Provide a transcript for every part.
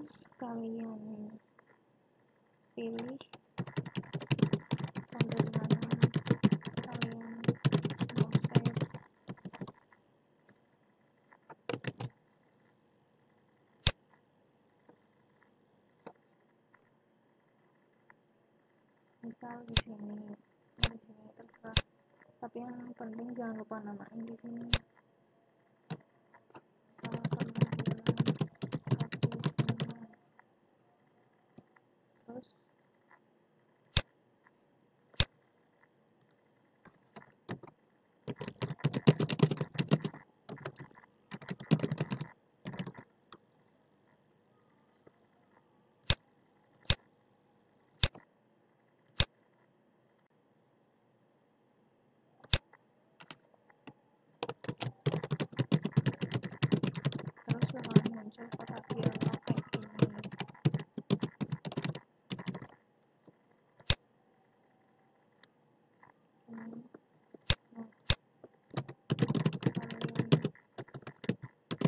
terus kalian pilih folder mana kalian mau save. Misal di sini terserah, tapi yang penting jangan lupa namain di sini. Misal penampilan kopi terus bakalan muncul kotak dialog kayak gini. Nah, kalian isi ya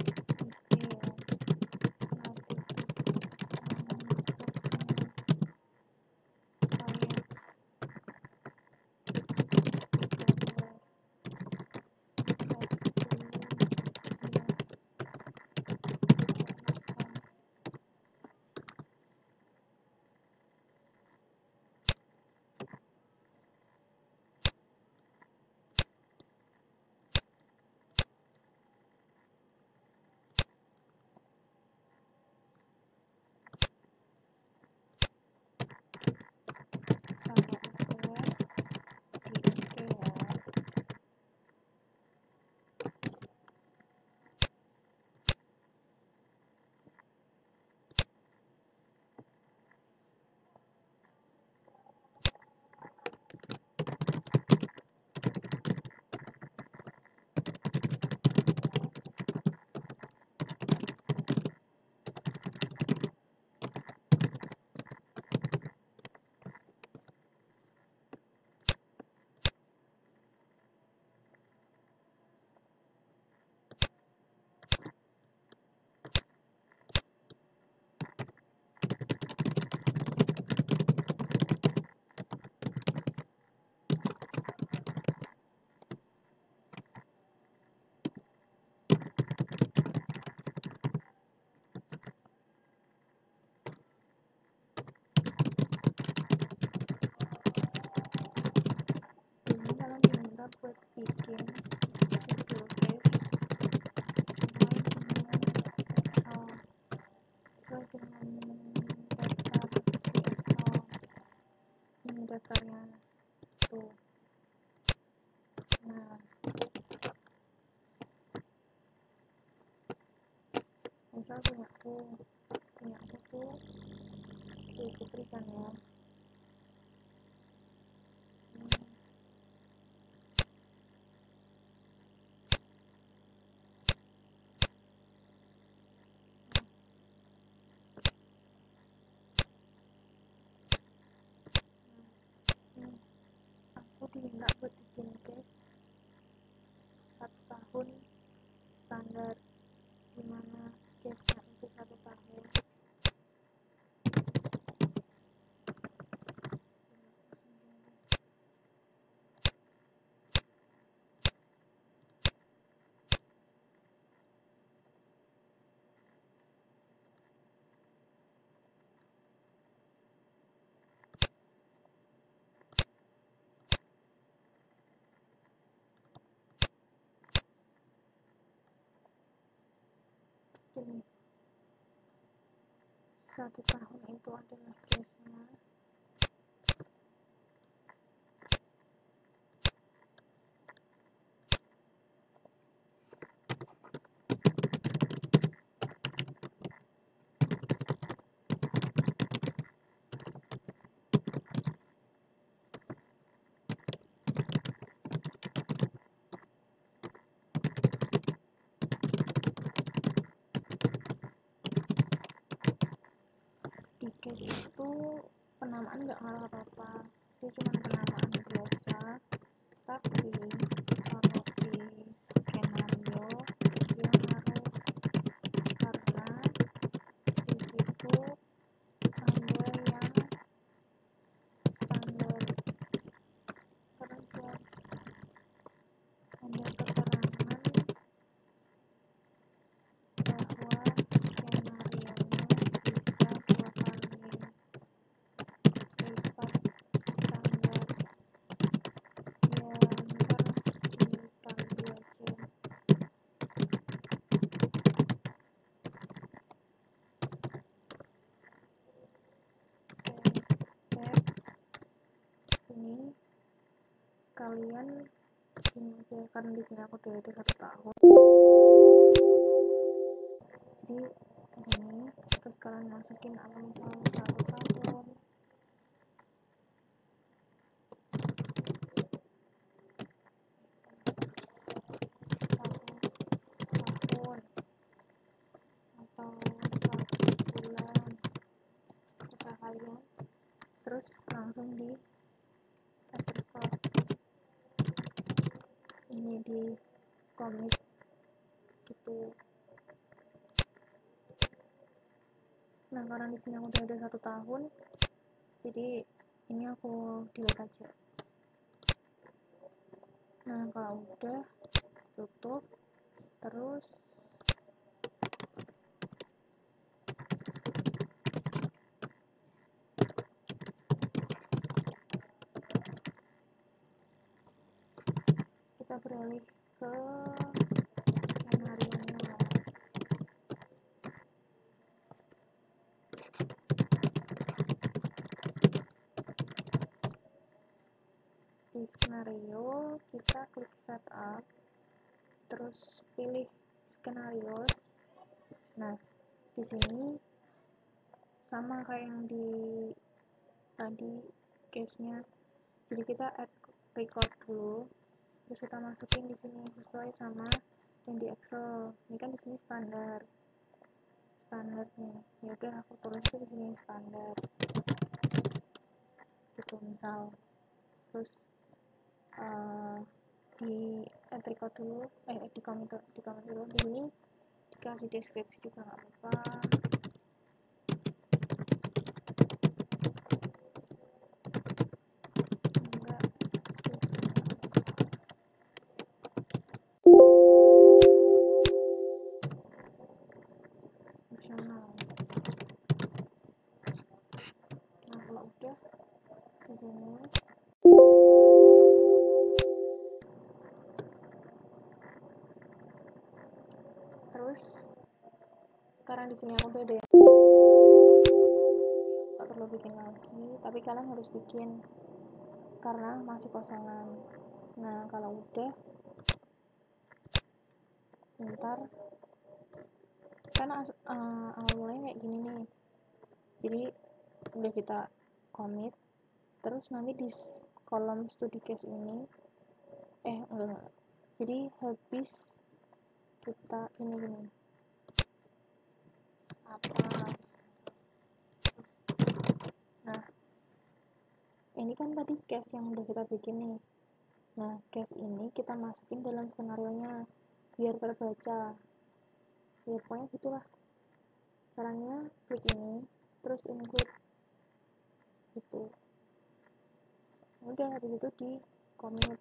ini kalian diminta buat bikin video case sesuai dengan daftar di Excel. Ini daftarnya tuh. Nah, misal punyaku tuh Putri kan ya. Aku diminta buat bikin case 1 tahun standar, dimana case-nya itu 1 tahun. Gini, 1 tahun itu adalah case-nya. Di case itu penamaan nggak ngaruh apa-apa, dia cuma penamaan biasa. Tapi kalau di skenario dia ngaruh, karena di situ kalian gini aja, karena di sini aku udah ada 1 tahun, jadi di sini terus kalian masukin apa misalnya 1 tahun, tahun atau 1 bulan usaha kalian, terus langsung di record ini di komit gitu. Nah karena di sini aku udah ada 1 tahun, jadi ini aku delete aja. Nah kalau udah tutup, terus kita beralih ke skenario-nya. Di skenario kita klik setup, terus pilih skenario. Nah di sini sama kayak yang di tadi case-nya, jadi kita add record dulu, terus kita masukin di sini sesuai sama yang di Excel. Ini kan di sini standarnya, ya udah aku tulis di sini standar gitu misal. Terus di add record dulu, di comment dulu, di sini dikasih deskripsi juga nggak apa-apa. Fungsional. Nah kalau udah di sini terus karena di sini aku udah ada, nggak perlu bikin lagi, tapi kalian harus bikin karena masih kosongan. Nah kalau udah ntar kan awal mulanya kayak gini nih, jadi udah kita commit, terus nanti di kolom studi case ini enggak, jadi habis kita ini apa, nah ini kan tadi case yang udah kita bikin nih. Nah case ini kita masukin dalam skenario nya biar terbaca, ya pokoknya gitulah caranya. Klik ini terus include gitu, udah habis itu di commit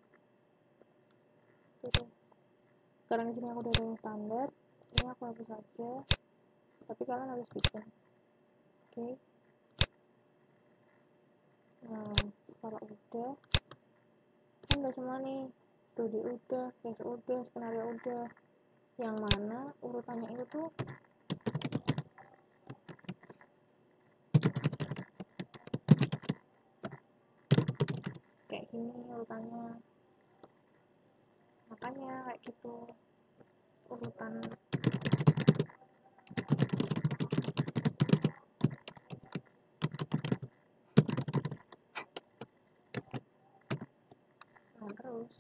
gitu. Karena di sini aku udah ada yang standar, ini aku hapus aja, tapi kalian harus bikin. Oke. Nah kalau udah kan udah semua nih, studi udah, case udah, skenario udah, yang mana urutannya itu tuh kayak gini urutannya, makanya kayak gitu urutan. Nah terus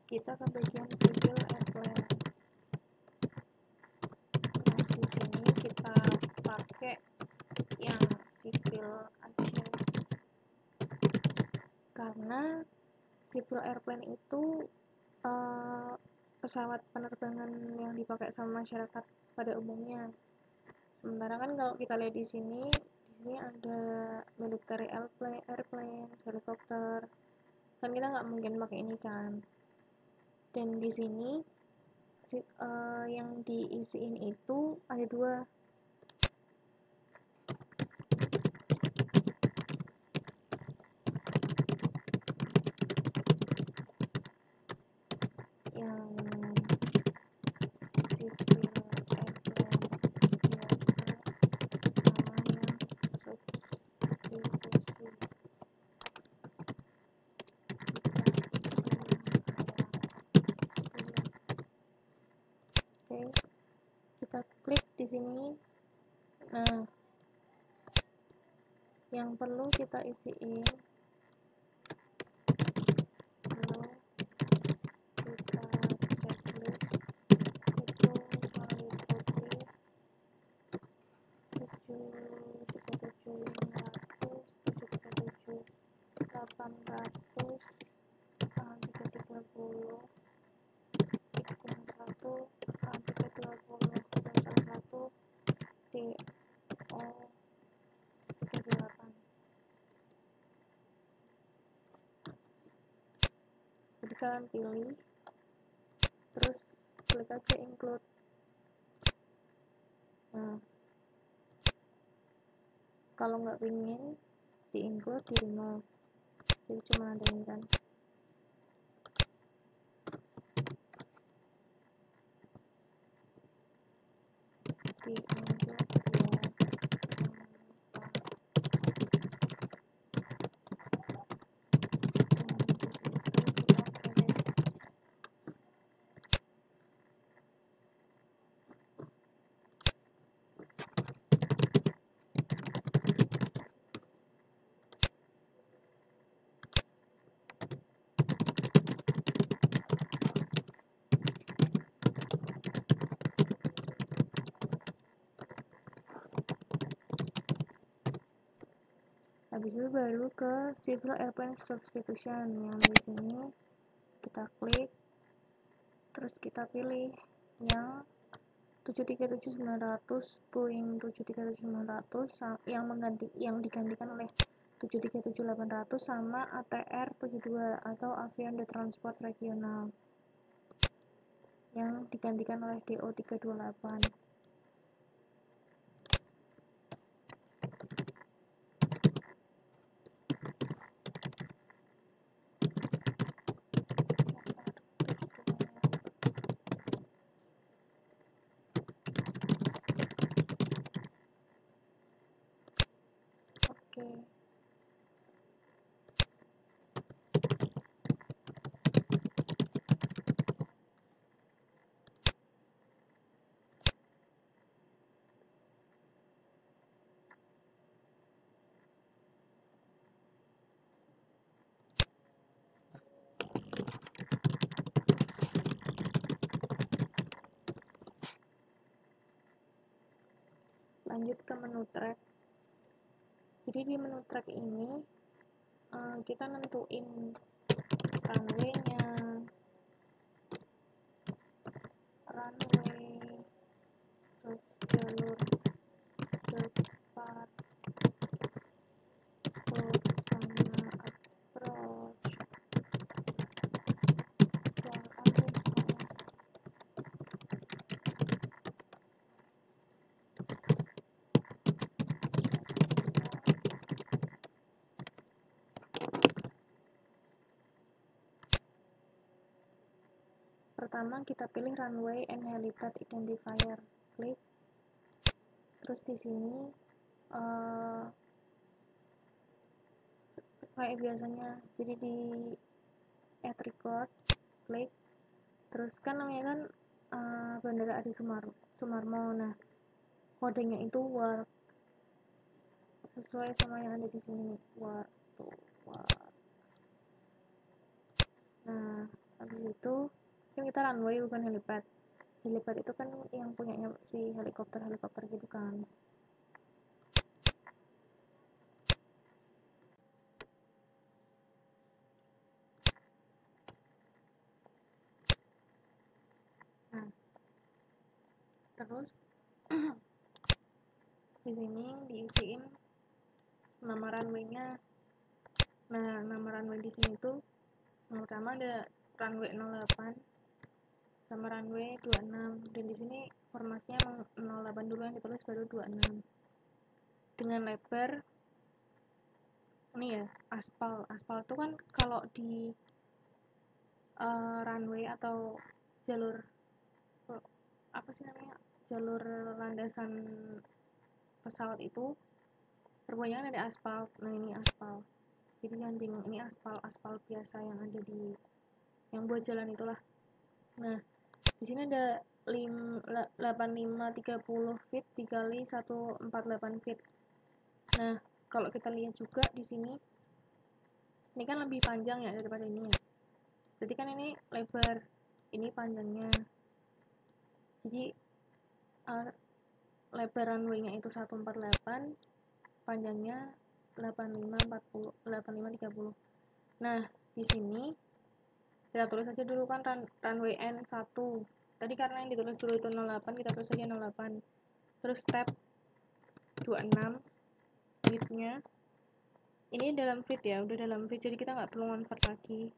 kita ke bagian civil airplane. Nah di sini kita pakai yang civil aja, karena civil airplane itu pesawat penerbangan yang dipakai sama masyarakat pada umumnya. Sementara kan kalau kita lihat di sini ada military airplane, helikopter, kan kita nggak mungkin pakai ini kan. Dan di sini yang diisiin itu ada 2, yang kita klik di sini. Nah, yang perlu kita isiin, perlu kita checklist itu meliputi 737 500 737 800 330 tikungan 1 320 tikungan 1 DO 38. Jadi kalian pilih, terus klik aja include. Nah, kalau nggak pingin di include, di remove, jadi cuma ada ini kan. Di include ya, habis itu baru ke civil airplane substitution. Yang di sini kita klik, terus kita pilih yang 737-900, Boeing 737-900 yang digantikan oleh 737-800 sama ATR 72 atau Avion de Transport Regional yang digantikan oleh DO 328. Oke. Lanjut ke menu track. Jadi di menu track ini kita nentuin runway-nya, terus jalur departure sama approach, dan pertama kita pilih runway and helipad identifier, klik, terus di sini kayak biasanya, jadi di add record, klik, terus kan namanya kan Bandara Adi Sumarmo. Nah, kodenya itu WARC, sesuai sama yang ada di sini, WARC tuh, WARC. Nah, habis itu kan kita runway bukan helipad. Helipad itu kan yang punyanya si helikopter gitu kan. Nah, terus di sini diisiin nama runway-nya. Nah, nama runway di sini tuh yang pertama ada runway 08 sama runway 26, dan di sini formasinya emang 08 dulu yang ditulis, baru 26 dengan lebar ini ya, aspal tuh kan kalau di runway atau jalur apa sih namanya, jalur landasan pesawat itu perpanjangan ada aspal. Nah, ini aspal, jadi jangan bingung, ini aspal biasa yang ada di yang buat jalan itulah. Nah, di sini ada 8530 feet dikali 148 feet. Nah, kalau kita lihat juga di sini, ini kan lebih panjang ya daripada ini ya. Jadi kan ini lebar, ini panjangnya. Jadi lebar runway-nya itu 148, panjangnya 8530. Nah, di sini kita tulis aja dulu kan runway N1. Tadi karena yang ditulis dulu itu 08, kita tulis aja 08. Terus step 26 width-nya. Ini dalam feet ya, udah dalam feet, jadi kita nggak perlu convert lagi.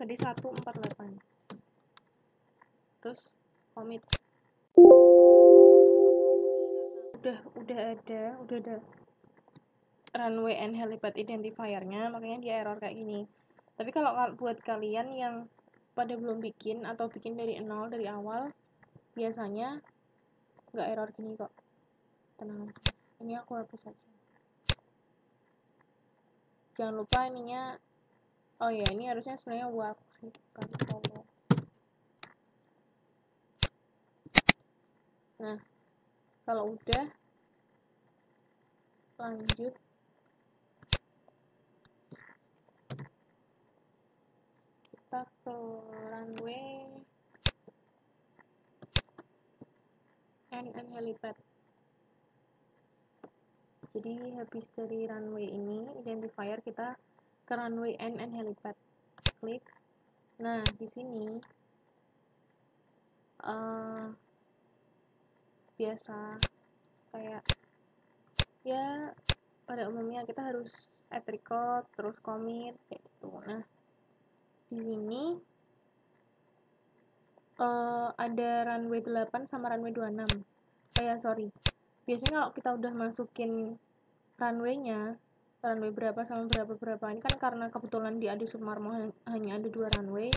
Jadi 148. Terus commit. Udah ada runway and helipad identifier-nya, makanya dia error kayak gini. Tapi kalau buat kalian yang pada belum bikin atau bikin dari nol dari awal, biasanya nggak error gini kok. Tenang aja. Ini aku hapus aja. Jangan lupa ininya. Oh ya, ini harusnya sebenarnya wax sih, bukan solo. Nah, kalau udah lanjut kita ke runway and helipad. Jadi habis dari runway ini identifier, kita ke runway and helipad. Klik. Nah, di sini biasa kayak ya pada umumnya kita harus add record terus commit kayak gitu. Nah, di sini ada runway 8 sama runway 26. Sorry. Biasanya kalau kita udah masukin runway-nya, runway berapa sama berapa ini kan karena kebetulan di Adi Sumarmo hanya ada 2 runway.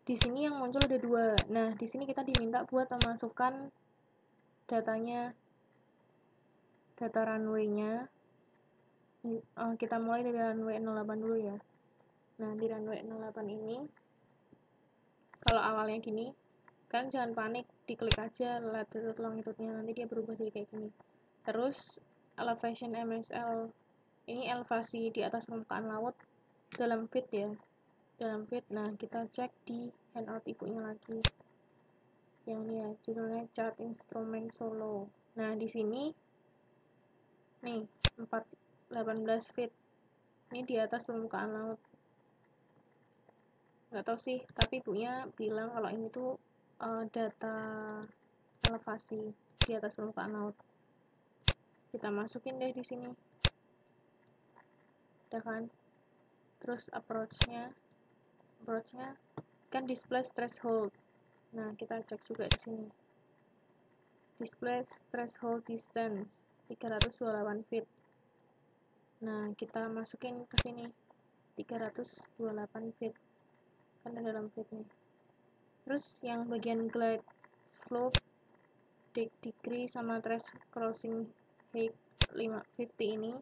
Di sini yang muncul ada 2. Nah, di sini kita diminta buat memasukkan data runway-nya. Kita mulai dari runway 08 dulu ya. Nah, di runway 08 ini kalau awalnya gini, kan jangan panik, diklik aja latitude longitude-nya, nanti dia berubah jadi kayak gini. Terus elevation MSL, ini elevasi di atas permukaan laut dalam feet ya, dalam feet. Nah, kita cek di handout ibunya lagi, yang ini ya, judulnya chart instrument solo. Nah, di sini nih 18 feet, ini di atas permukaan laut. Nggak tahu sih, tapi ibunya bilang kalau ini tuh data elevasi di atas permukaan laut. Kita masukin deh di sini, udah kan. Terus approach-nya kan display threshold. Nah, kita cek juga di sini, display threshold distance 328 feet. Nah, kita masukin ke sini 328 feet, kan ada dalam feet nih. Terus yang bagian glide slope, deck degree sama trace crossing height 550 ini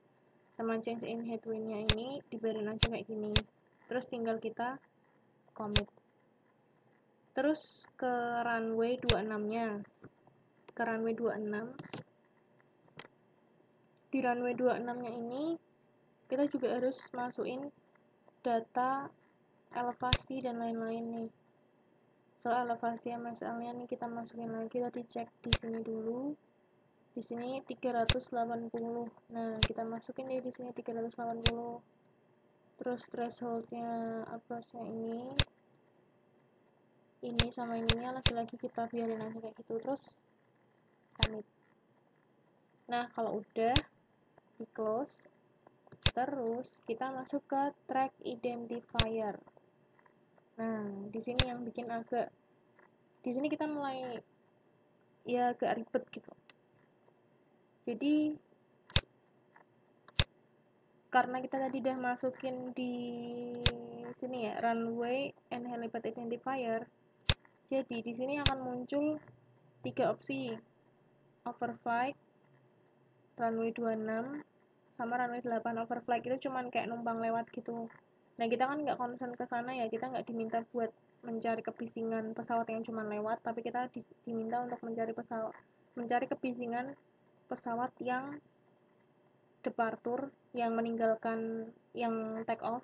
sama change in headwind-nya ini dibiarin aja kayak gini. Terus tinggal kita commit. Terus ke runway 26-nya. Ke runway 26. Di runway 26-nya ini kita juga harus masukin data elevasi dan lain-lain nih. Soal elevasi MSL-nya nih kita masukin lagi, tadi cek di sini dulu. Di sini 380. Nah, kita masukin deh di sini 380. Terus threshold-nya approach-nya ini sama ininya lagi-lagi kita biarin aja kayak gitu. Terus commit. Nah, kalau udah di close, terus kita masuk ke track identifier. Nah, di sini yang bikin di sini kita mulai ya agak ribet gitu. Jadi karena kita tadi udah masukin di sini ya runway and helipad identifier, jadi di sini akan muncul 3 opsi, overflight, runway 26 sama runway 8. Overflight itu cuman kayak numpang lewat gitu. Nah, kita kan nggak concern ke sana ya, kita nggak diminta buat mencari kebisingan pesawat yang cuma lewat, tapi kita diminta untuk mencari kebisingan pesawat yang departure, yang meninggalkan, yang take off,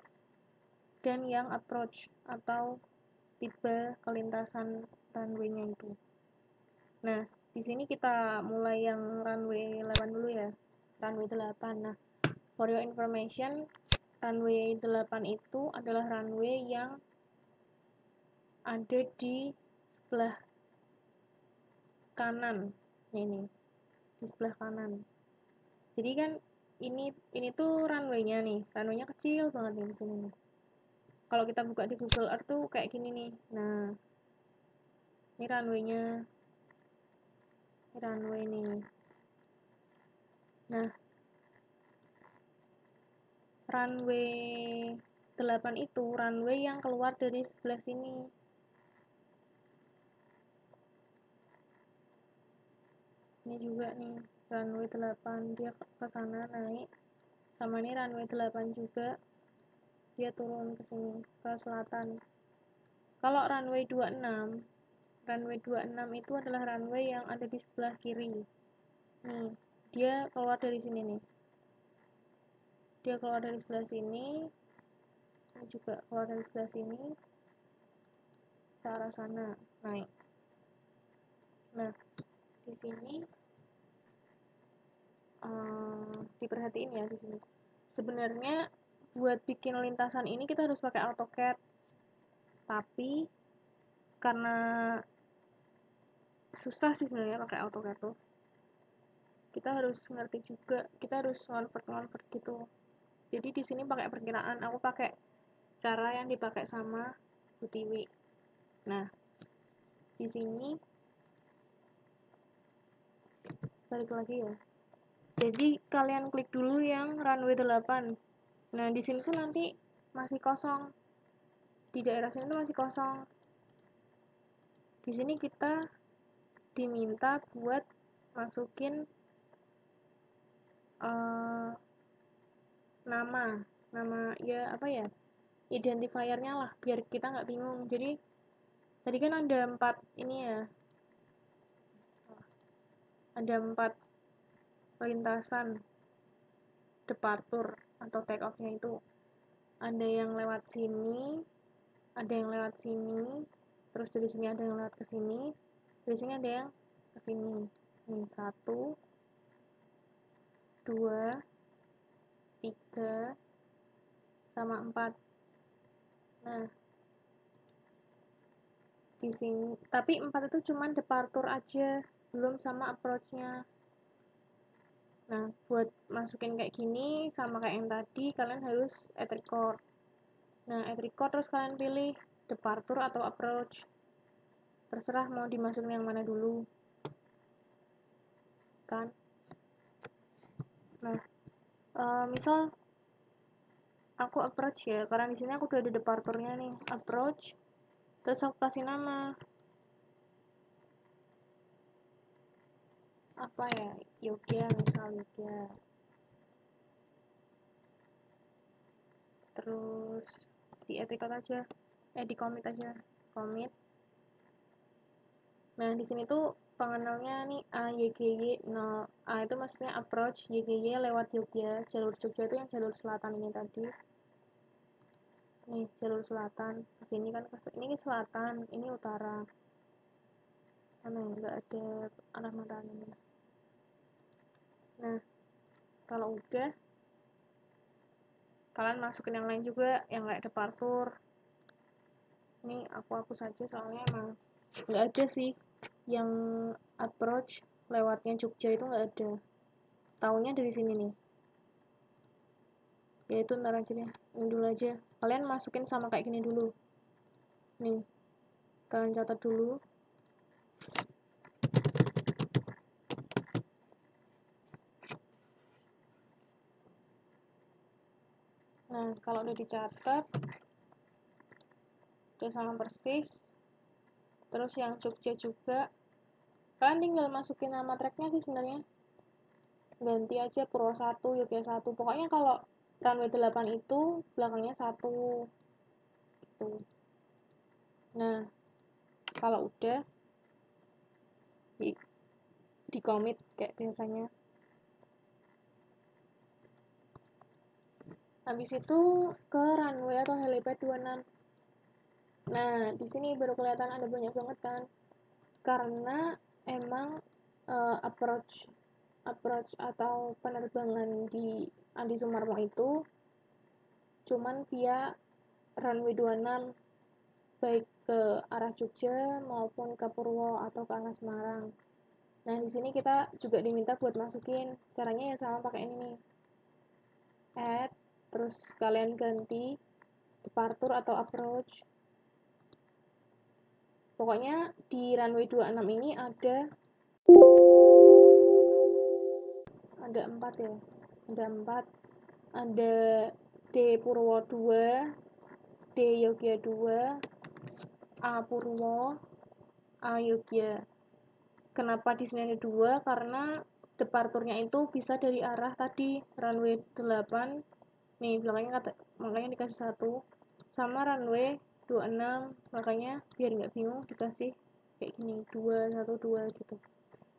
dan yang approach atau tiba ke lintasan runway-nya itu. Nah, di sini kita mulai yang runway 8 dulu ya. Runway 8. Nah, for your information, runway 8 itu adalah runway yang ada di sebelah kanan. Ini, di sebelah kanan. Jadi kan ini tuh runway-nya nih. Runway-nya kecil banget nih di sini nih. Kalau kita buka di Google Earth tuh kayak gini nih. Nah, ini runway-nya. Ini runway nih. Nah, runway 8 itu runway yang keluar dari sebelah sini. Ini juga nih, runway 8, dia ke sana naik. Sama ini runway 8 juga, dia turun ke sini, ke selatan. Kalau runway 26 itu adalah runway yang ada di sebelah kiri. Nih, dia keluar dari sini nih. Dia keluar dari sebelah sini. Ini juga keluar dari sebelah sini. Ke arah sana, naik. Nah, di sini diperhatiin ya di sini. Sebenarnya buat bikin lintasan ini kita harus pakai AutoCAD. Tapi karena susah sih sebenarnya pakai AutoCAD tuh. Kita harus ngerti juga, kita harus convert gitu. Jadi di sini pakai perkiraan, aku pakai cara yang dipakai sama Bu Tiwi. Nah, di sini balik lagi ya. Jadi kalian klik dulu yang runway 8. Nah, di sini tuh nanti masih kosong. Di daerah sini tuh masih kosong. Di sini kita diminta buat masukin nama ya apa ya, identifiernya lah, biar kita nggak bingung. Jadi tadi kan ada 4 ini ya, ada 4 lintasan departure atau take off-nya itu. Ada yang lewat sini, ada yang lewat sini, terus dari sini ada yang lewat ke sini, dari sini ada yang ke sini. Ini 1, 2, 3, sama 4. Nah, di sini, tapi 4 itu cuma departure aja, belum sama approach-nya. Nah, buat masukin kayak gini, sama kayak yang tadi, kalian harus add record. Nah, add record terus kalian pilih departure atau approach. Terserah mau dimasukin yang mana dulu. Kan? Nah, misal aku approach ya, karena di sini aku udah ada departure-nya nih. Approach, terus aku kasih nama. Apa ya? Yogya, misal Yogya. Terus di add record aja. Di commit aja. Commit. Nah, di sini tuh pengenalnya nih AYGY 0. A itu maksudnya approach, YGY lewat Jogja. Jalur Jogja itu yang jalur selatan ini tadi. Nih, jalur selatan. Kesini kan, ini selatan, ini utara. Mana nggak ada arah matanya. Nah, kalau udah, kalian masukin yang lain juga, yang kayak departure. Ini aku saja soalnya emang nggak ada sih yang approach lewatnya Jogja itu nggak ada. Taunya dari sini nih. Ya itu ntar aja deh, ini dulu aja. Kalian masukin sama kayak gini dulu. Nih, kalian catat dulu. Nah, kalau udah dicatat, udah sama persis. Terus yang Jogja juga, kalian tinggal masukin nama tracknya sih sebenarnya. Ganti aja Purwo 1, Yogya 1. Pokoknya kalau runway 8 itu belakangnya 1. Gitu. Nah, kalau udah di commit kayak biasanya. Habis itu ke runway atau helipad 26. Nah, di sini baru kelihatan ada banyak banget kan. Karena emang approach atau penerbangan di Andi Sumarmo itu cuman via runway 26 baik ke arah Jogja maupun ke Purwo atau ke arah Semarang. Nah, di sini kita juga diminta buat masukin. Caranya ya sama pakai ini nih. Add, terus kalian ganti departure atau approach. Pokoknya di runway 26 ini ada 4 ya. Ada 4. Ada D Purwo 2, D Yogya 2, A Purwo, A Yogya. Kenapa di sini ada 2? Karena departurnya itu bisa dari arah tadi runway 8. Nih, makanya dikasih 1 sama runway 26, makanya biar nggak bingung dikasih kayak gini 2 1 2 gitu.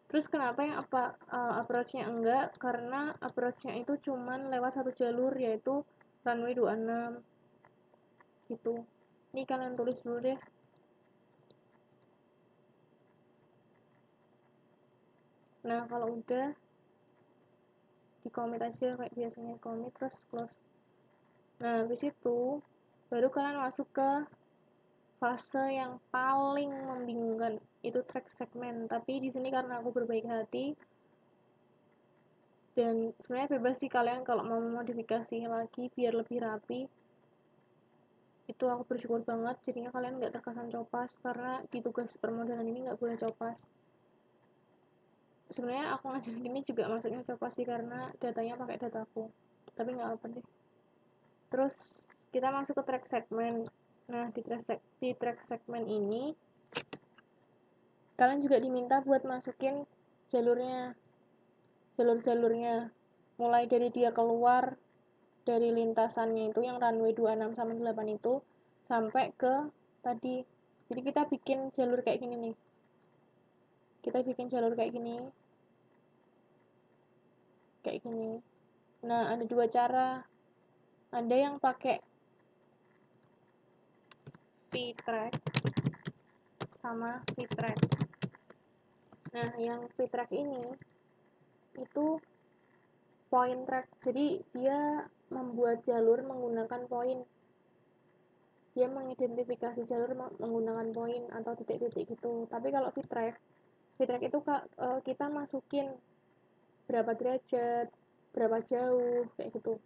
Terus kenapa yang approach-nya enggak? Karena approach-nya itu cuman lewat satu jalur, yaitu runway 26 gitu. Ini kalian tulis dulu deh. Nah, kalau udah di commit aja kayak biasanya, commit terus close. Nah, habis itu baru kalian masuk ke fase yang paling membingungkan, itu track segment. Tapi di sini karena aku berbaik hati dan sebenarnya bebas sih kalian kalau mau modifikasi lagi biar lebih rapi, itu aku bersyukur banget. Jadinya kalian nggak terkesan copas, karena di tugas permodalan ini nggak boleh copas. Sebenarnya aku ngajar gini juga maksudnya copas sih, karena datanya pakai dataku, tapi nggak apa deh. Terus kita masuk ke track segment. Nah, di track segment ini kalian juga diminta buat masukin jalurnya, mulai dari dia keluar dari lintasannya itu yang runway 26 sama 8 itu sampai ke tadi. Jadi kita bikin jalur kayak gini nih. Kayak gini. Nah, ada 2 cara. Ada yang pakai V-track sama V-track. Nah, yang V-track ini itu point track. Jadi dia membuat jalur menggunakan point. Dia mengidentifikasi jalur menggunakan poin atau titik-titik gitu. Tapi kalau V-track itu kita masukin berapa derajat, berapa jauh, kayak gitu.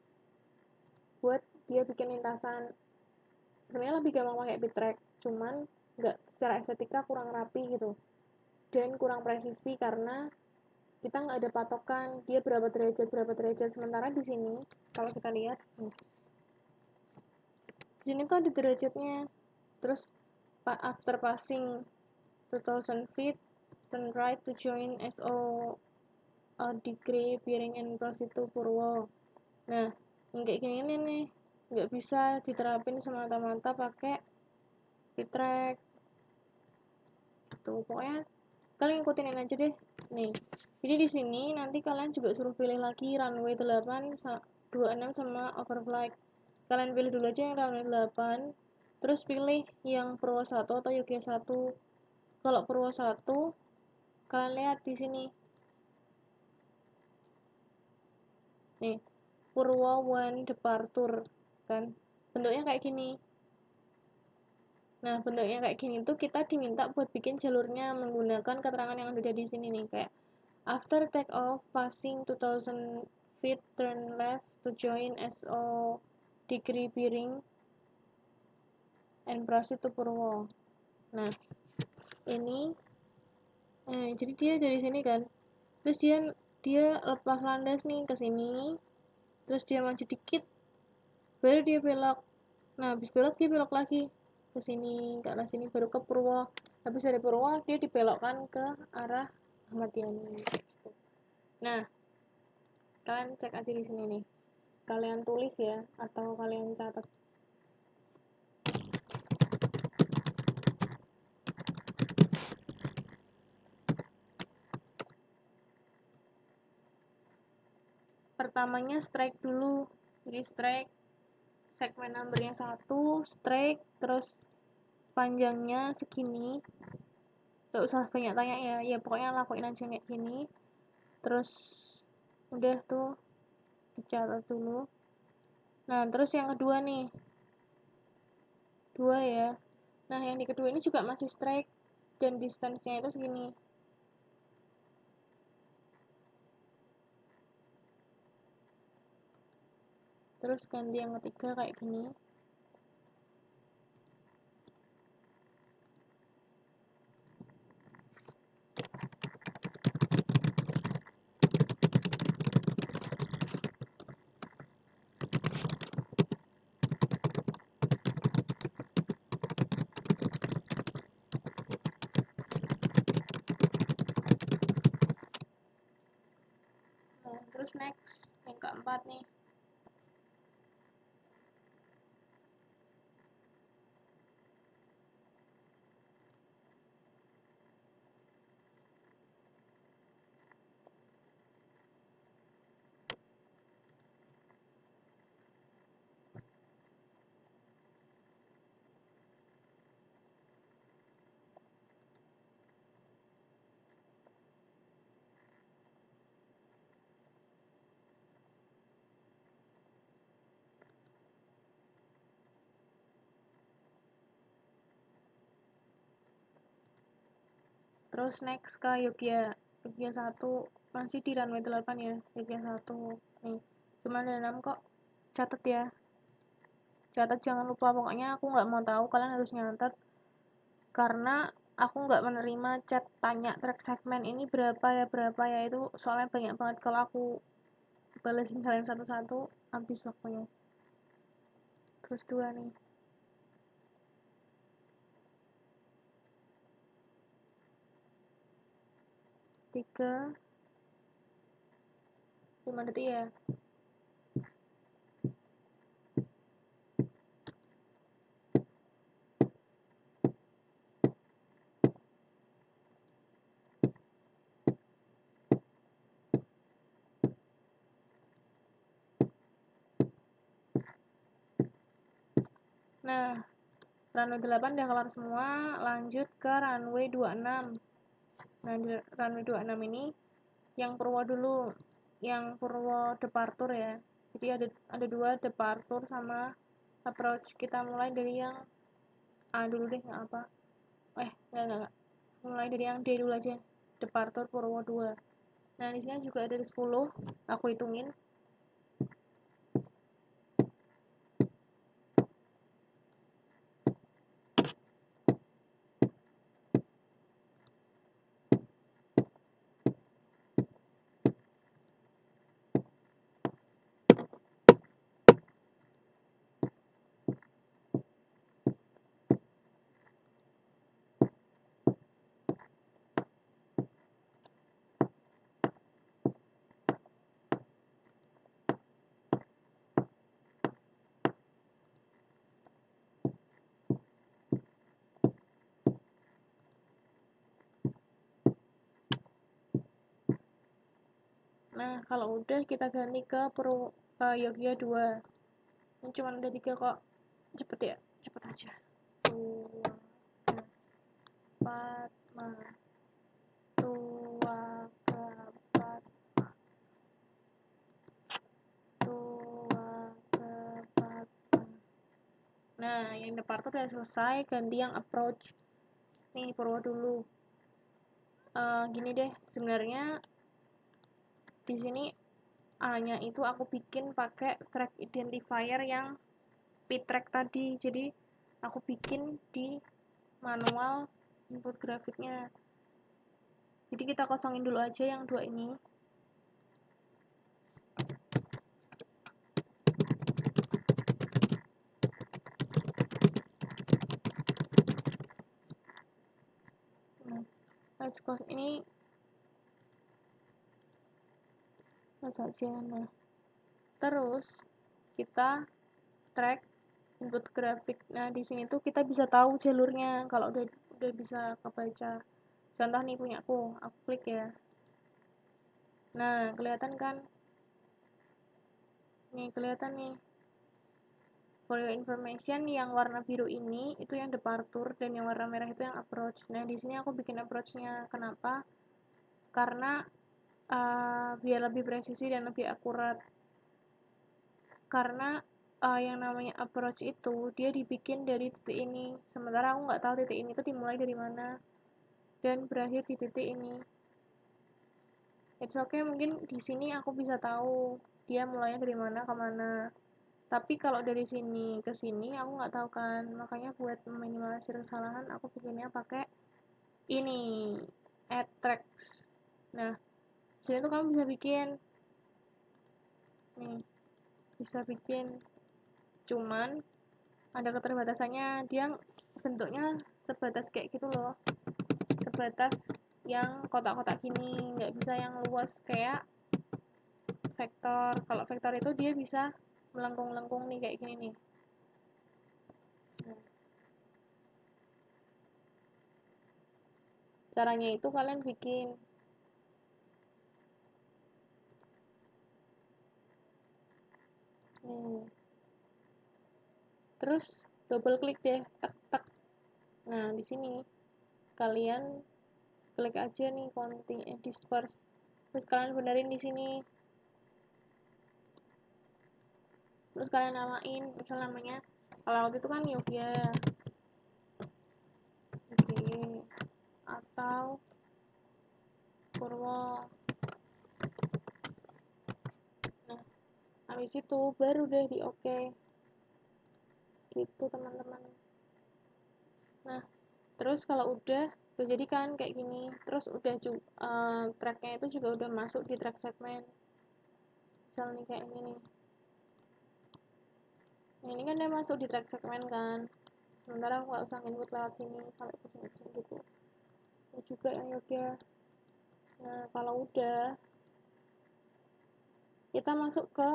Buat dia bikin lintasan. Sebenarnya lebih gampang pakai V-track, cuman nggak, secara estetika kurang rapi gitu. Dan kurang presisi karena kita nggak ada patokan dia berapa derajat. Sementara di sini kalau kita lihat, di sini tuh ada derajatnya. Terus after passing 2000 feet, turn right to join SO degree bearing and proceed to Purwo. Nah, yang kayak gini nih nggak bisa diterapin semata-mata pakai V-track. Tuh, pokoknya kalian ikutin ini aja deh. Nih, jadi di sini nanti kalian juga suruh pilih lagi runway 8, 26 sama overflight. Kalian pilih dulu aja yang runway 8, terus pilih yang Purwo 1 atau Yogya 1. Kalau Purwo 1, kalian lihat di sini. Nih, Purwo 1 departure kan. Bentuknya kayak gini. Nah, bentuknya kayak gini tuh kita diminta buat bikin jalurnya menggunakan keterangan yang ada di sini nih, kayak after take off passing 2000 feet turn left to join SO degree bearing and proceed to Purwo. Nah, ini jadi dia dari sini kan. Terus dia lepas landas nih ke sini. Terus dia maju dikit, baru dia belok. Nah, habis belok dia belok lagi ke sini, ke arah sini, baru ke Purwo. Habis dari Purwo dia dibelokkan ke arah Ahmad Yani. Nah, kalian cek aja di sini nih. Kalian tulis ya atau kalian catat. pertamanya strike dulu, jadi strike segmen numbernya 1, strike, terus panjangnya segini, gak usah banyak tanya ya pokoknya lakuin aja kayak gini, terus udah tuh dicatat dulu. Nah terus yang kedua nih, 2 ya. Nah yang di kedua ini juga masih strike dan distance-nya itu segini. Terus ganti yang ketiga kayak gini. Nah, terus next yang keempat nih. Terus next ke Yogya 1, masih di runway 8 ya, Yogya 1 nih, cuma ada 6 kok, catat ya, catat jangan lupa, pokoknya aku nggak mau tahu, kalian harus nyatet, karena aku nggak menerima chat tanya track segmen ini berapa ya, itu soalnya banyak banget, kalau aku balesin kalian satu-satu habis waktunya. Terus 2 nih, 3, 5 detik ya. Nah, runway 8 udah kelar semua, lanjut ke runway 26. Nah, di runway 26 ini yang Purwo dulu, yang Purwo departure ya. Jadi ada 2 departure sama approach. Kita mulai dari yang A dulu deh, nggak apa. Enggak. Mulai dari yang D dulu aja. Departure Purwo 2. Nah, di sini juga ada 10, aku hitungin. Nah, kalau udah kita ganti ke Yogya 2. Ini cuma ada 3 kok. Cepet ya, cepet aja. 2, 4, 5. 2, 4, 2, 4. Nah, yang departure udah selesai, ganti yang approach. Nih, Purwo dulu. Gini deh, sebenarnya di sini A-nya itu aku bikin pakai track identifier yang p-track tadi. Jadi aku bikin di manual input grafiknya. Jadi kita kosongin dulu aja yang 2 ini. Nah, let's close ini saja. Nah, terus kita track input grafik. Nah, di sini tuh kita bisa tahu jalurnya kalau udah bisa kebaca. Contoh nih punya aku klik ya. Nah, kelihatan kan Nih kelihatan nih. For your information, yang warna biru ini itu yang departure dan yang warna merah itu yang approach. Nah, di sini aku bikin approach-nya. Kenapa? Karena biar lebih presisi dan lebih akurat. Karena yang namanya approach itu dia dibikin dari titik ini. Sementara aku nggak tahu titik ini tuh dimulai dari mana dan berakhir di titik ini. It's okay, mungkin di sini aku bisa tahu dia mulainya dari mana ke mana. Tapi kalau dari sini ke sini aku nggak tahu kan, makanya buat meminimalisir kesalahan aku bikinnya pakai ini, add tracks. Nah, sini tuh kamu bisa bikin nih, bisa bikin, cuman ada keterbatasannya, dia bentuknya sebatas kayak gitu loh, sebatas yang kotak-kotak gini, nggak bisa yang luas kayak vektor. Kalau vektor itu dia bisa melengkung-lengkung nih kayak gini nih. Nah, caranya itu kalian bikin nih, terus double klik deh, tek tek. Nah, di sini kalian klik aja nih disperse, terus kalian benerin di sini, terus kalian namain, misal namanya kalau waktu itu kan Yogya, oke, atau Purwo. Nah, habis itu baru deh di oke, gitu teman-teman. Nah, terus kalau udah jadi kan kayak gini, terus udah tracknya itu juga udah masuk di track segmen, misal nih kayak ini nih. Nah, ini kan udah masuk di track segmen kan, sementara aku nggak usah input lewat sini sampai pusing-pusing gitu. Ini juga yang Yogya. Nah, kalau udah kita masuk ke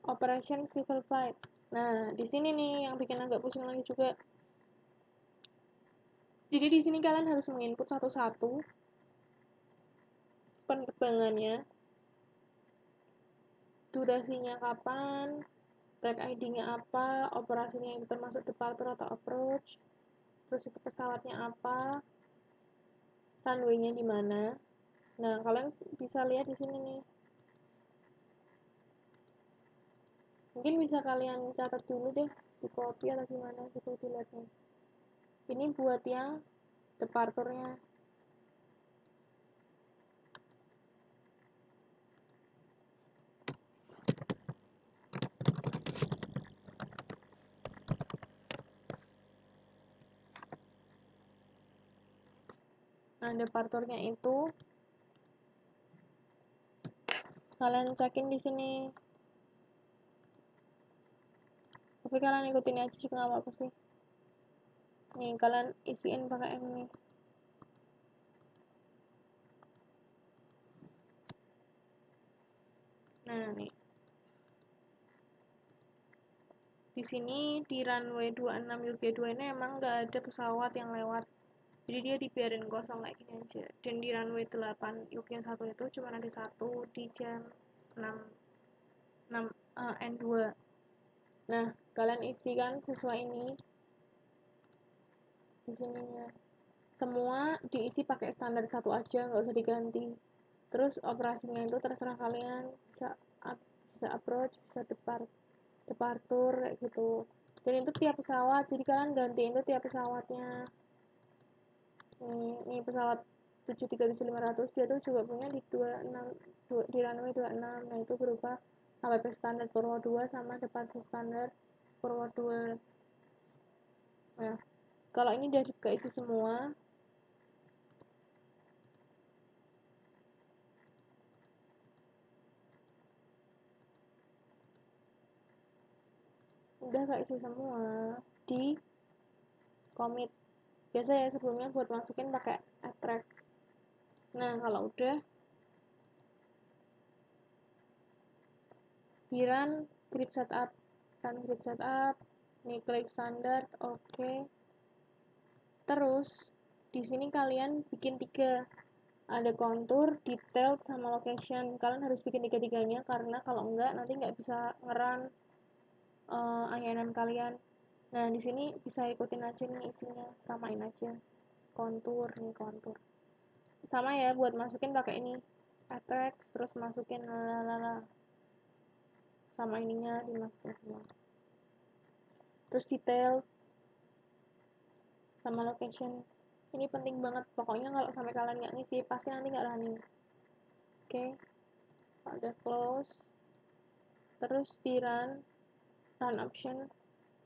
operation civil flight. Nah, di sini nih yang bikin agak pusing lagi juga. Jadi di sini kalian harus menginput satu-satu penerbangannya, durasinya kapan, track ID-nya apa, operasinya itu termasuk departure atau approach, terus itu pesawatnya apa, runway-nya di mana. Nah, kalian bisa lihat di sini nih. Mungkin bisa kalian catat dulu deh, di copy atau gimana gitu dilihatnya. Ini buat yang departurnya. Nah, departurnya itu kalian cekin di sini. Tapi kalian ikutin aja juga nggak apa-apa sih. Nih, kalian isiin pakai ini. Nah, nih. Di sini di runway 26 UK2 ini emang nggak ada pesawat yang lewat. Jadi dia dibiarin kosong kayak gini aja. Dan di runway 8 UK1 itu cuma ada satu di jam 6 N2. Nah, kalian isikan sesuai ini di sininya. Semua diisi pakai standar satu aja, nggak usah diganti. Terus operasinya itu terserah kalian, bisa approach, bisa departure kayak gitu. Dan itu tiap pesawat, jadi kalian gantiin itu tiap pesawatnya. Ini pesawat 737-500 dia tuh juga punya di 26 di runway 26. Nah, itu berupa AWP standar Purwo 2 sama departure standar Purwo 2. Nah, kalau ini udah keisi semua, udah keisi semua di commit. Biasa ya sebelumnya buat masukin pakai attract. Nah, kalau udah di run grid setup, nih klik standar, oke. Terus di sini kalian bikin 3 ada contour, detailed, sama location. Kalian harus bikin tiga-tiganya karena kalau enggak nanti nggak bisa ngeran ayanan kalian. Nah di sini bisa ikutin aja nih isinya, samain aja. Contour nih, contour sama ya, buat masukin pakai ini attack, terus masukin lalala sama ininya dimasukin semua. Terus detail sama location ini penting banget, pokoknya kalau sampai kalian nggak ngisi pasti nanti nggak running. Oke, udah close, terus di run option,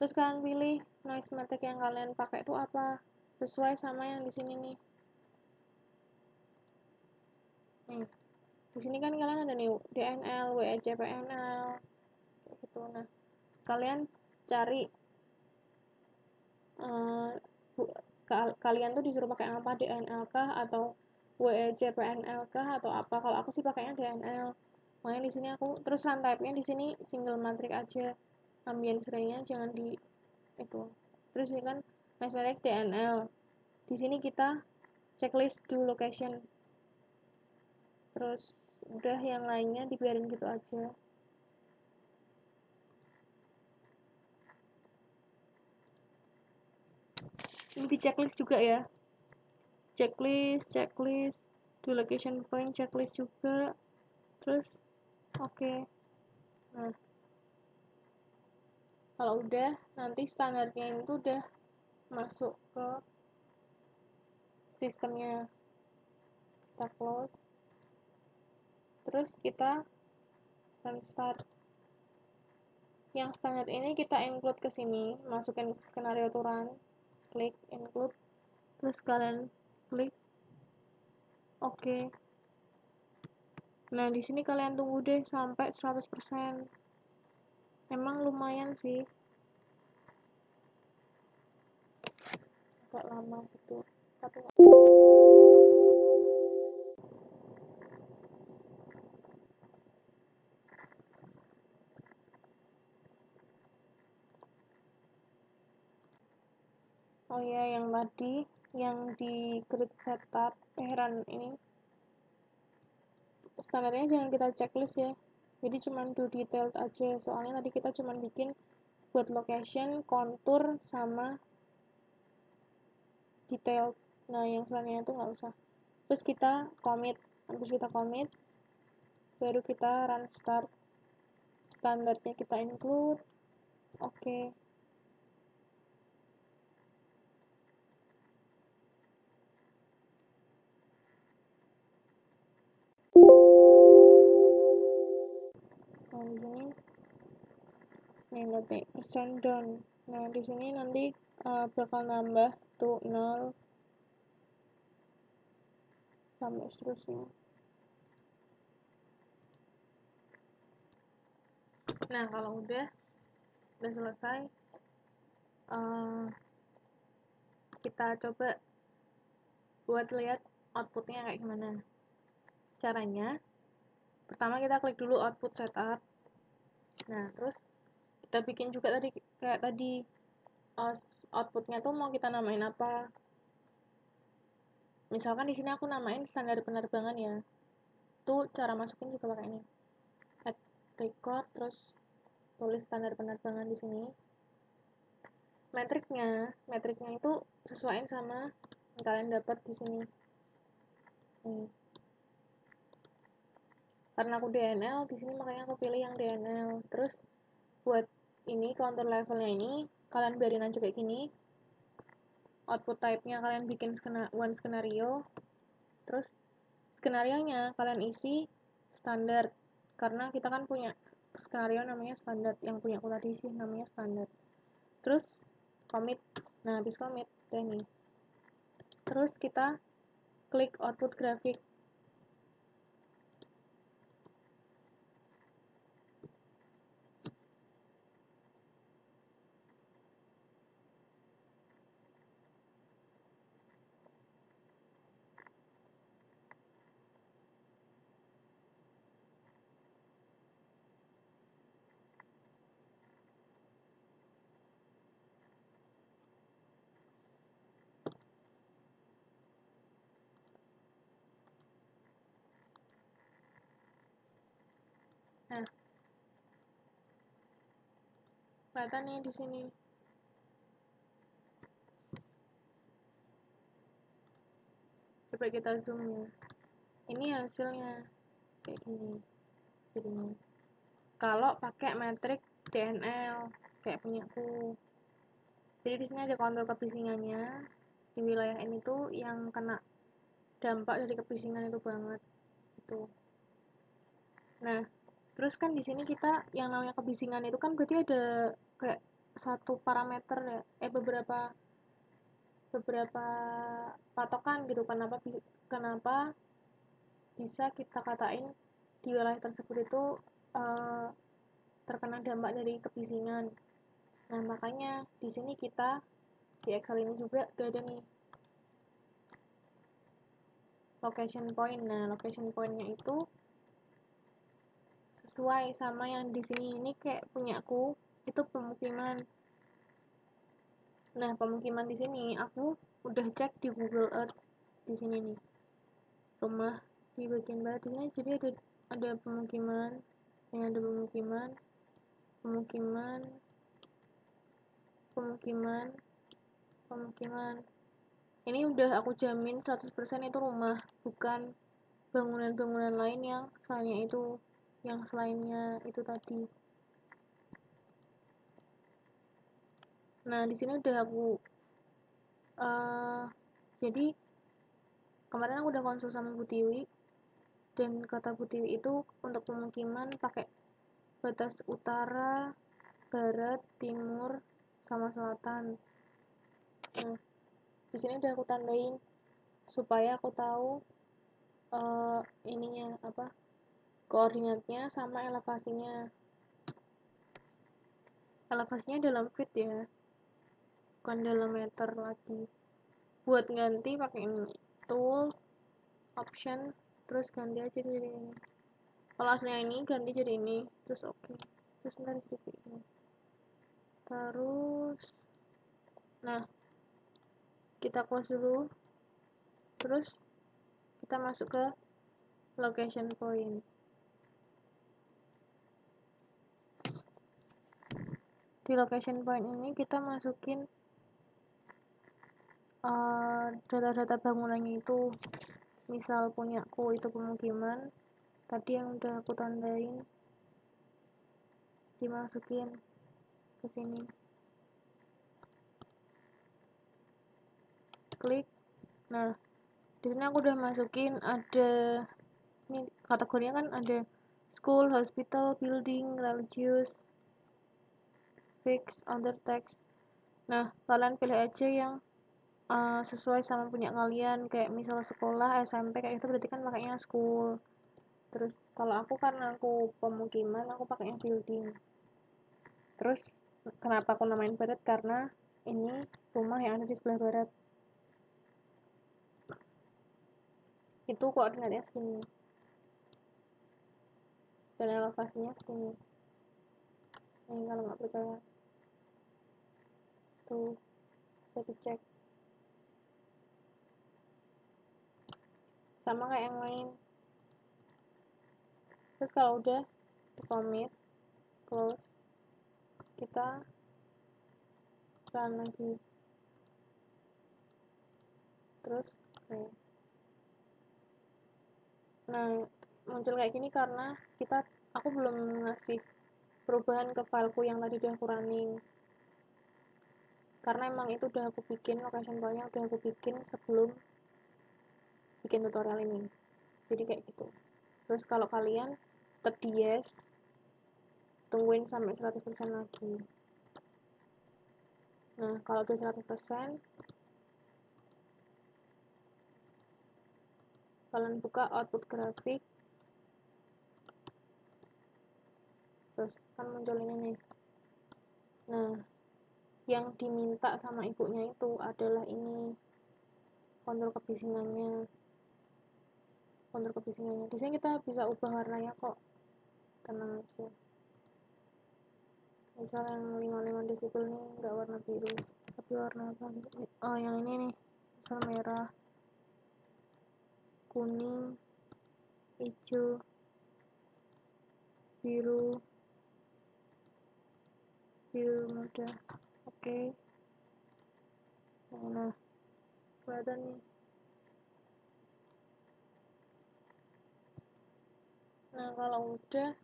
terus kalian pilih noise metric yang kalian pakai itu apa, sesuai sama yang di sini nih. Di sini kan kalian ada nih DNL, WEJPNL gitu. Nah kalian cari kalian tuh disuruh pakai apa, DNL kah atau WEJPNL kah atau apa. Kalau aku sih pakainya DNL, makanya di sini aku terus run type-nya di sini single matrix aja, ambient array-nya jangan di itu. Terus ini kan noise matrix DNL, di sini kita checklist do location, terus udah yang lainnya dibiarin gitu aja. Ini di checklist juga ya, checklist do location point checklist juga. Terus oke. Nah kalau udah, nanti standarnya itu udah masuk ke sistemnya. Kita close, terus kita restart. Yang standar ini kita include ke sini, masukin skenario to run, klik include, terus kalian klik oke. Nah di sini kalian tunggu deh sampai 100%. Emang lumayan sih, agak lama gitu, tapi oh ya, yang tadi yang di grid setup run ini standarnya jangan kita checklist ya, jadi cuman do detailed aja, soalnya tadi kita cuman bikin buat location, contour, sama detailed. Nah yang selanjutnya itu nggak usah. Terus kita commit, habis kita commit baru kita run start, standarnya kita include oke. Nah di sini nih lihat nih percent down. Nah di sini nanti bakal nambah tuh 0 sampai seterusnya. Nah kalau udah selesai, kita coba buat lihat outputnya kayak gimana. Caranya pertama kita klik dulu output setup. Nah terus kita bikin juga tadi kayak tadi, outputnya tuh mau kita namain apa. Misalkan di sini aku namain standar penerbangan ya, tuh cara masukin juga pakai ini, add record, terus tulis standar penerbangan di sini. Metriknya itu sesuaiin sama yang kalian dapat di sini. Karena aku DNL di sini makanya aku pilih yang DNL. Terus buat ini contour levelnya ini kalian biarin aja kayak gini. Output type-nya kalian bikin one skenario. Terus skenario-nya kalian isi standar, karena kita kan punya skenario namanya standar, yang punya aku tadi sih namanya standar. Terus commit. Nah habis commit udah nih, terus kita klik output grafik. Kelihatan nih di sini. Coba kita zoom ya. Ini hasilnya kayak gini. Jadinya. Kalau pakai metrik DNL kayak punyaku. Jadi di sini ada kontrol kebisingannya. Di wilayah ini tuh yang kena dampak dari kebisingan itu banget. Itu. Nah, terus kan di sini kita yang namanya kebisingan itu kan berarti ada kayak satu parameter ya, beberapa patokan gitu. Kenapa bisa kita katain di wilayah tersebut itu terkena dampak dari kebisingan. Nah, makanya di sini kita di Excel ini juga udah ada nih location point. Nah, location pointnya itu sesuai sama yang di sini. Ini kayak punyaku itu pemukiman. Nah, pemukiman di sini aku udah cek di Google Earth di sini nih. Rumah di bagian barat ini jadi ada pemukiman, yang ada pemukiman, pemukiman, pemukiman, pemukiman. Ini udah aku jamin 100% itu rumah, bukan bangunan-bangunan lain yang selainnya itu tadi. Nah, di sini udah aku jadi kemarin aku udah konsul sama Bu Tiwi, dan kata Bu Tiwi itu untuk pemukiman pakai batas utara, barat, timur, sama selatan. Nah, di sini udah aku tandain supaya aku tahu ininya apa, koordinatnya sama elevasinya. Elevasinya dalam feet ya, bukan dalam meter lagi. Buat ganti pakai ini, tool, option, terus ganti aja jadi ini. Kalau aslinya ini ganti jadi ini, terus oke. Terus ntar jadi kayak gini. Terus, nah kita close dulu. Terus kita masuk ke location point. Di location point ini kita masukin data-data bangunannya itu. Misal punyaku itu pemukiman, tadi yang udah aku tandain dimasukin ke sini. Klik. Nah, di sini aku udah masukin ada ini kategorinya kan ada school, hospital, building, religious, fixed, other text. Nah, kalian pilih aja yang sesuai sama punya kalian, kayak misalnya sekolah, SMP kayak itu berarti kan pakainya school. Terus kalau aku karena aku pemukiman, aku pakainya building. Terus kenapa aku namain barat, karena ini rumah yang ada di sebelah barat. Itu koordinatnya segini. Dan elevasinya segini. Ini kalau nggak percaya, tuh bisa dicek. Sama kayak yang lain. Terus kalau udah di commit, close, kita run lagi. Terus okay. Nah, muncul kayak gini karena aku belum ngasih perubahan ke fileku yang tadi udah aku running, karena emang itu udah aku bikin, location point-nya udah aku bikin sebelum bikin tutorial ini, jadi kayak gitu. Terus kalau kalian tetap di yes, tungguin sampai 100% lagi. Nah, kalau udah 100%, kalian buka output grafik, terus kan muncul ini nih. Nah, yang diminta sama ibunya itu adalah ini, kontrol kebisingannya. Di sini kita bisa ubah warnanya kok, tenang aja. Misal yang 55 desibel nih nggak warna biru, tapi warna apa? Oh, yang ini nih, misal merah, kuning, hijau, biru, view mode. Oke. Nah, kelihatan nih. Nah, kalau udah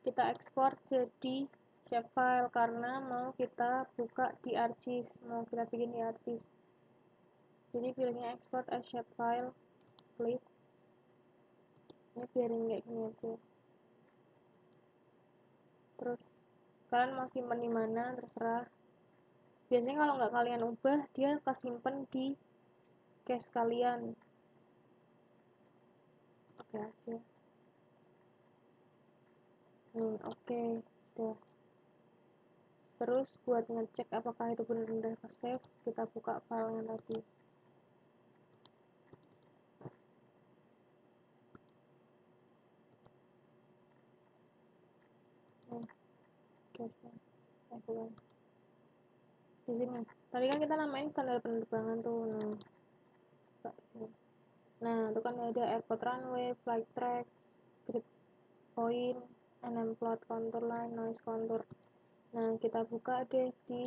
kita ekspor jadi shapefile karena mau kita buka di ArcGIS, mau kita bikin di ArcGIS. Jadi pilihnya export as shapefile, klik. Ini biarin kayak gini aja. Terus kalian mau simpen di mana terserah. Biasanya kalau nggak kalian ubah, dia kesimpan di cache kalian. Oke aja. Oke, udah. Terus buat ngecek apakah itu benar-benar ke save, kita buka filenya tadi. Bukan. Di sini. Tadi kan kita namain standar penerbangan tuh. Nah, itu kan ada airport runway, flight track, grid point, and plot contour line, noise contour. Nah, kita buka deh di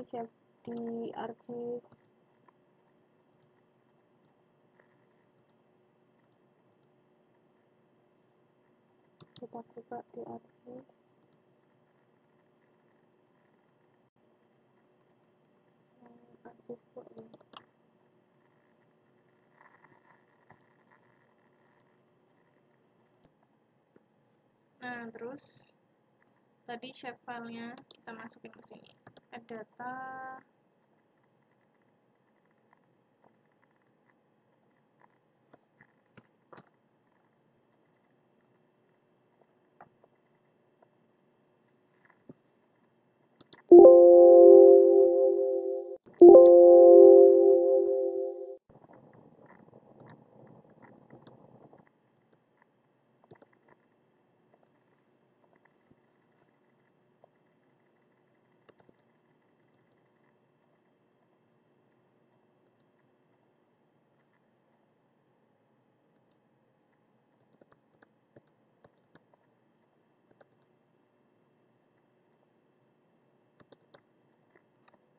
ArcGIS. Kita buka di ArcGIS. Nah, terus tadi shapefile-nya kita masukin ke sini. Add data.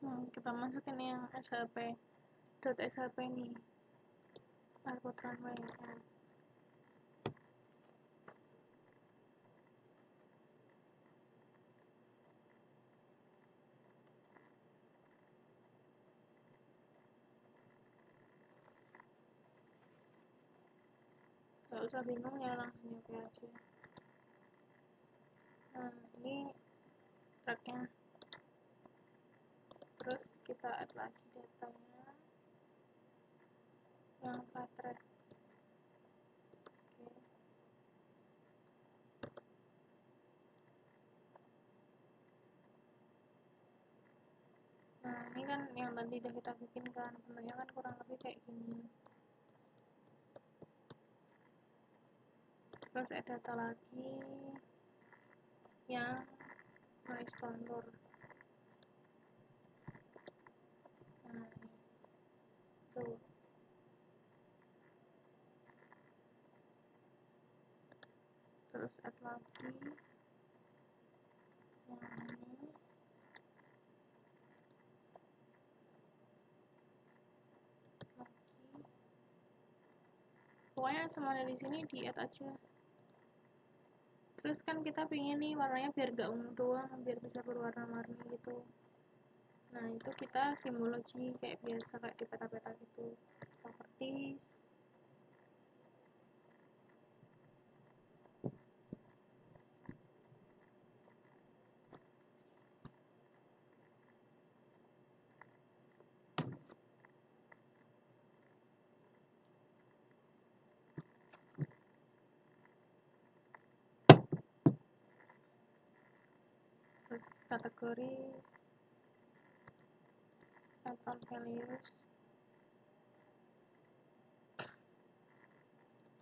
Kita masukin yang .slp nih, airport runway. Gak usah bingung ya, langsung oke aja. Nah, ini tracknya. Terus kita add lagi datanya yang flight track. Nah, ini kan yang tadi udah kita bikin kan, bentuknya kan kurang lebih kayak gini. Terus ada data lagi yang noise contour. Nah, tuh. Terus add lagi yang ini lagi. Pokoknya semuanya di sini di add aja. Terus kan kita pengen nih warnanya biar gak ungu doang, biar bisa berwarna-warni gitu. Nah, itu kita simbologi kayak biasa, kayak di peta-peta gitu. Properties. Terus kategori, background values.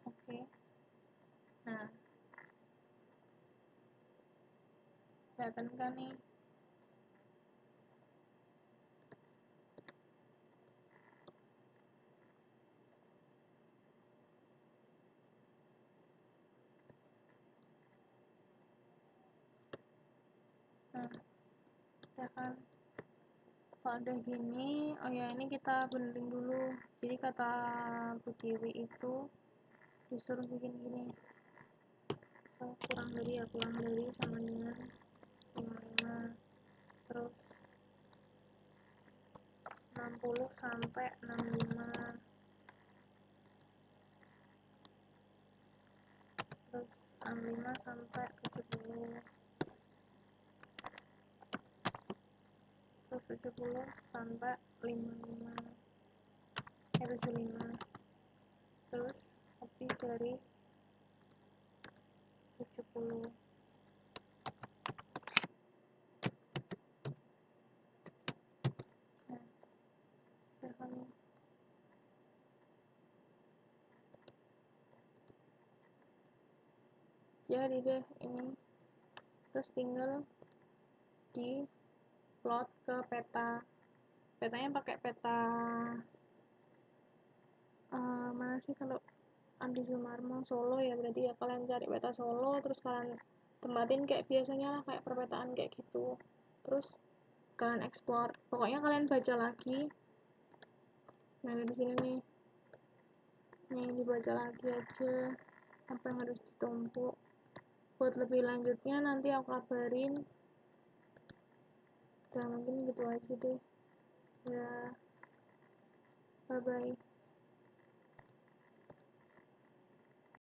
Oke. Nah, kelihatan kan nih. Nah, ya kan. Kalau udah gini, oh ya ini kita benerin dulu. Jadi kata Bu Tiwi itu disuruh bikin gini, so, kurang dari sama dengan 55, terus 60 sampai 65, terus 65 sampai 70, terus 70 sampai 55, 75, terus lebih dari 70. Nah, jadi deh ini, terus tinggal di plot ke petanya pakai peta mana sih, kalau Andi Sumarmo Solo ya, berarti ya kalian cari peta Solo, terus kalian tempatin kayak biasanya lah, kayak perpetaan kayak gitu, terus kalian ekspor. Pokoknya kalian baca lagi. Nah di sini nih dibaca lagi aja apa yang harus ditumpuk. Buat lebih lanjutnya nanti aku kabarin. Dan mungkin gitu aja deh ya, bye bye.